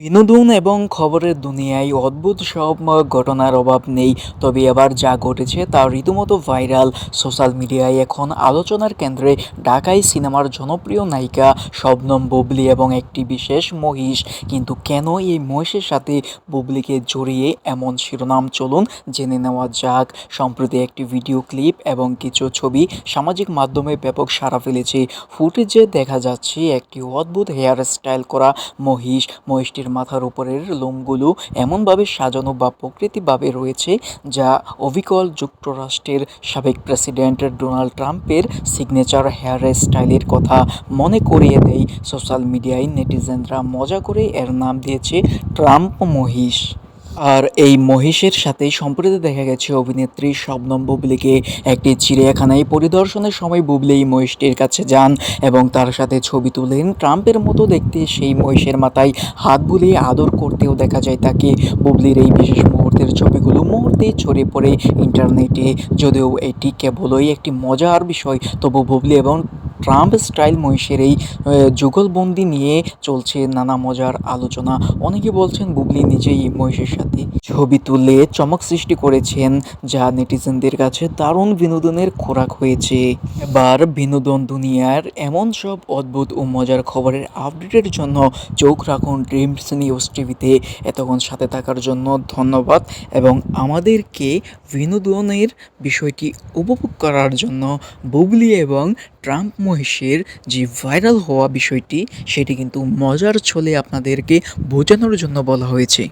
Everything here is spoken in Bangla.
বিনোদন এবং খবরের দুনিয়ায় অদ্ভুত সব ঘটনার অভাব নেই। তবে এবার যা ঘটেছে তা রীতিমতো ভাইরাল। সোশ্যাল মিডিয়ায় এখন আলোচনার কেন্দ্রে ঢাকাই সিনেমার জনপ্রিয় নায়িকা শবনম বুবলী এবং একটি বিশেষ মহিষ। কিন্তু কেন এই মহিষের সাথে বুবলীকে জড়িয়ে এমন শিরোনাম, চলুন জেনে নেওয়া যাক। সম্প্রতি একটি ভিডিও ক্লিপ এবং কিছু ছবি সামাজিক মাধ্যমে ব্যাপক সাড়া ফেলেছে। ফুটেজে দেখা যাচ্ছে একটি অদ্ভুত হেয়ার স্টাইল করা মহিষটির মাথার উপরের লোমগুলো এমনভাবে সাজানো বা প্রকৃতিভাবে রয়েছে যা অবিকল যুক্তরাষ্ট্রের সাবেক প্রেসিডেন্ট ডোনাল্ড ট্রাম্পের সিগনেচার হেয়ার স্টাইলের কথা মনে করিয়ে দেয়। সোশ্যাল মিডিয়ায় নেটিজেনরা মজা করে এর নাম দিয়েছে ট্রাম্প মহিষ। আর এই মহিষের সাথেই সম্প্রতি দেখা গেছে অভিনেত্রী শবনম বুবলীকে একটি চিড়িয়াখানায় পরিদর্শনের সময় বুবলী এই মহিষটির কাছে যান এবং তার সাথে ছবি তুলেন। ট্রাম্পের মতো দেখতে সেই মহিষের মাথায় হাত বুলিয়ে আদর করতেও দেখা যায় তাকে। বুবলীর এই বিশেষ মুহূর্তের ছবিগুলো মুহূর্তেই ছড়িয়ে পড়ে ইন্টারনেটে। যদিও এটি কেবলই একটি মজার বিষয়, তবু বুবলী এবং ট্রাম্প স্টাইল মহিষের এই যুগলবন্দি নিয়ে চলছে নানা মজার আলোচনা। অনেকে বলছেন বুবলী নিজেই এই মহিষের সাথে ছবি তুলে চমক সৃষ্টি করেছেন, যা নেটিজেনদের কাছে দারুণ বিনোদনের খোরাক হয়েছে। এবার বিনোদন দুনিয়ার এমন সব অদ্ভুত ও মজার খবরের আপডেটের জন্য চোখ রাখুন ড্রিমস নিউজ টিভিতে। এতক্ষণ সাথে থাকার জন্য ধন্যবাদ এবং আমাদেরকে বিনোদনের বিষয়টি উপভোগ করার জন্য। বুবলী এবং ট্রাম্প মহিষের যে ভাইরাল হওয়া বিষয়টি, সেটি কিন্তু মজার ছলে আপনাদেরকে বোঝানোর জন্য বলা হয়েছে।